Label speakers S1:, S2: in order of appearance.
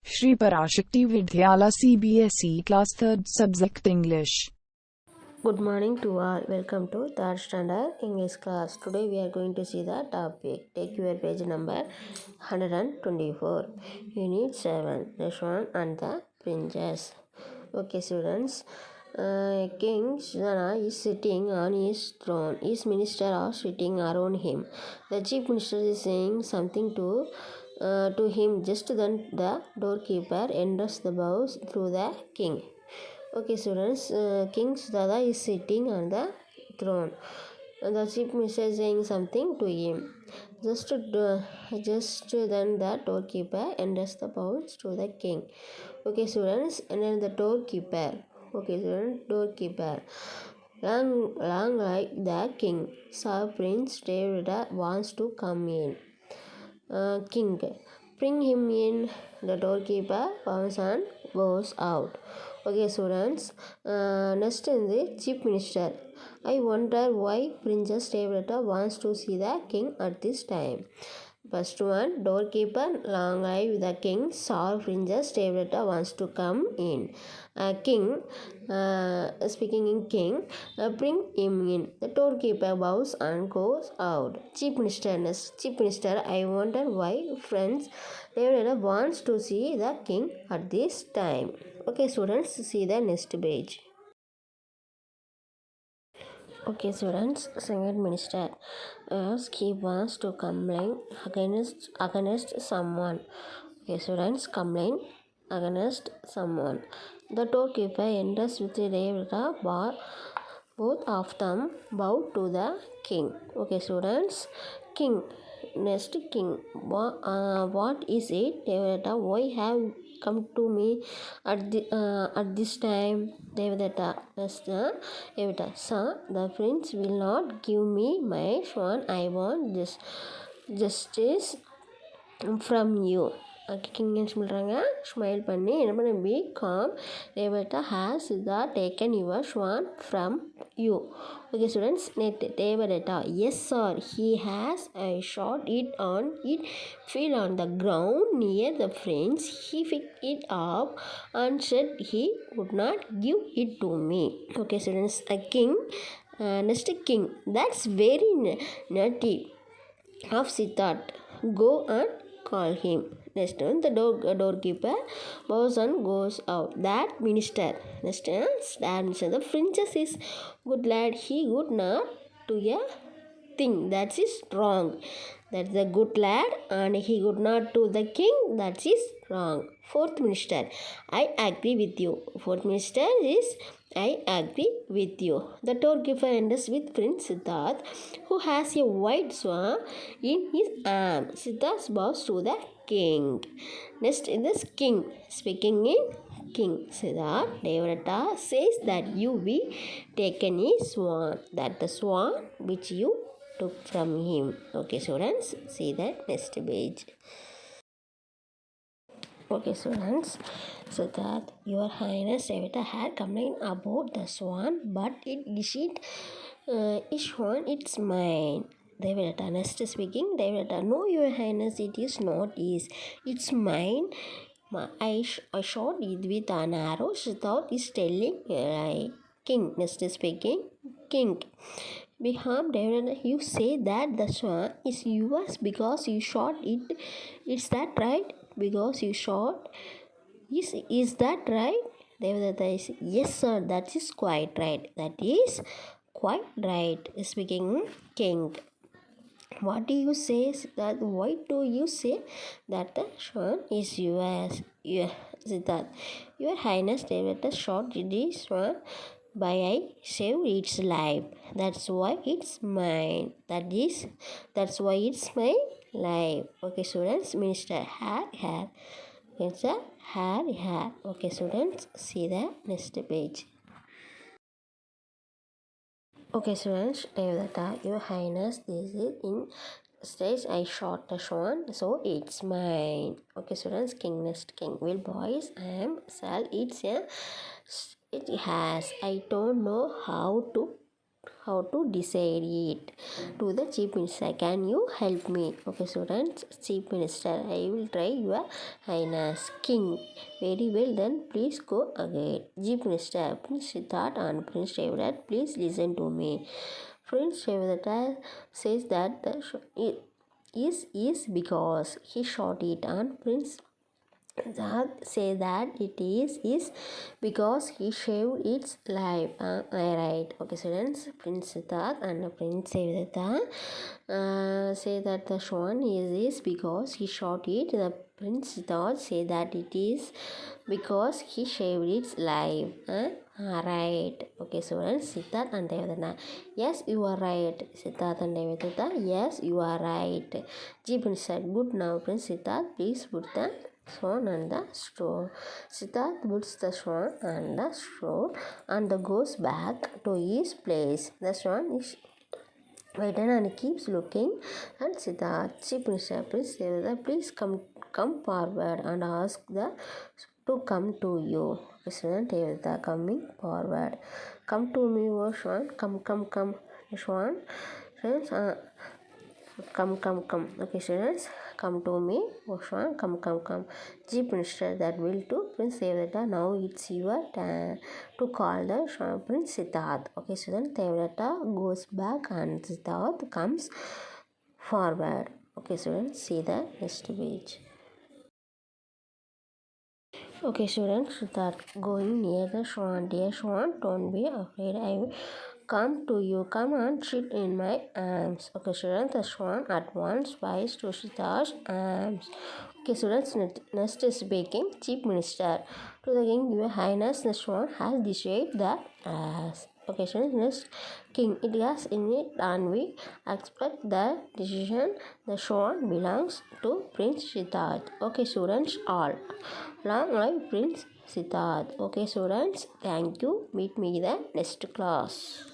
S1: Shri Parashakti Vidyala CBSE Class 3rd Subject English.
S2: Good morning to all. Welcome to third standard English class. Today we are going to see the topic. Take your page number 124. Unit 7. The Swan and the Princess. Okay, students. King Shana is sitting on his throne. His ministers are sitting around him. The chief minister is saying something to him. Just then the doorkeeper enters the house through the king. Okay, students, King Sudada is sitting on the throne. The chief minister is saying something to him. Just then the doorkeeper enters the house to the king. Okay, students, and then the doorkeeper. Okay, students, doorkeeper. Long like the king, Sir Prince David wants to come in. King, bring him in. The doorkeeper bows and goes out. Okay, students. Next in the chief minister. I wonder why Princess Devletta wants to see the king at this time. First one, doorkeeper, long live the king, saw Princess Devletta wants to come in. King, speaking in king, bring him in. The doorkeeper bows and goes out. Chief Minister, I wonder why friends Devletta wants to see the king at this time. Okay, students, see the next page. Okay, students, second minister asks he wants to complain against someone. Okay, students, complain against someone. The doorkeeper enters with the Devata bar. Both of them bow to the king. Okay, students, king. Next, king. What is it, Devata? Why have come to me at this time? Devadatta, Devadatta, sir, the prince will not give me my swan. I want this justice from you. King என்ன சொல்கிறாங்க, smile பண்ணி என்ன பண்ண, B com, Devatha has இதா taken your Swan from you. Okay, students, Devadatta, yes sir, he has. I shot it on it fell on the ground near the fence. He picked it up and said he would not give it to me. Okay, students, a king. Next, king, that's very naughty of Siddharth. Go and call him. Next one, the doorkeeper bows and goes out. That minister. Next one, the princess is good lad. He good not to a thing that is wrong. That's the good lad, and he good not to the king. That is wrong. Fourth minister, I agree with you. Fourth minister is I agree with you. The doorkeeper enters with Prince Siddharth, who has a white swan in his arm. Siddharth bows to the king. Next is this king. Speaking in king, Siddharth, Devadatta says that you be taken his swan, that the swan which you took from him. Okay, students, see the next page. Okay, students, so that your highness Devadatta had complained about the swan, but it isn't swan, it's mine. Devadatta, next speaking, Devadatta, no your highness, it is not his, it's mine. I shot it with an arrow. Siddharth is telling king. Next speaking, king. Beham, Devadatta, you say that the swan is yours because you shot it. Is that right? Because you shot. Is that right? Devadatta is, yes sir, that is quite right. That is quite right. Speaking king. What do you say that? Why do you say that the swan is yours? Siddharth, your highness Devadatta shot the swan by I saved its life. That's why it's mine. That's why it's my life. Okay, students, minister hair. Minister hair. Okay, students, see the next page. Okay, students, Devadatta, your highness, this is in stage I shot the swan, so it's mine. Okay, students, king, next king will boys I am sell it has. I don't know how to how to decide it to the chief minister. Can you help me? Okay, students. Chief minister, I will try, your highness. King, very well, then please go ahead. Chief minister, Prince Siddharth and Prince Devrat, please listen to me. Prince Devrat says that the is because he shot it, and Prince that say that it is because he shaved its life. I right. Okay, students. Prince Siddharth and Prince Devadatta say that the swan is because he shot it. The Prince Siddharth say that it is because he shaved its life. Right. Okay, students. Siddharth and Devadatta. Yes, you are right. Siddharth and Devadatta. Yes, you are right. G. Prince said, good now, Prince Siddharth. Please put the swan and the straw. Siddharth puts the swan and the straw and goes back to his place. The swan is waiting and keeps looking at Siddharth. Chief Minister, please come forward and ask the to come to you. President Devadatta coming forward. Come to me, O swan. Come. Swan. Friends, come. Okay, students, come to me. Swan, come. Chief Minister that will to Prince Devadatta. Now it's your turn to call the Swan Prince Siddharth. Okay, students, Devadatta goes back and Siddharth comes forward. Okay, students, see the next page. Okay, students, Siddharth going near the swan. Dear swan, don't be afraid. I will come to you. Come and sit in my arms. Okay, students, the swan at once flies to Siddharth's arms. Okay, students, next is speaking Chief Minister. To the king, your highness, the swan has decided that as. Okay, students, next king. It has in it and we expect the decision. The swan belongs to Prince Siddharth. Okay, students, all. Long live Prince Siddharth. Okay, students, thank you. Meet me in the next class.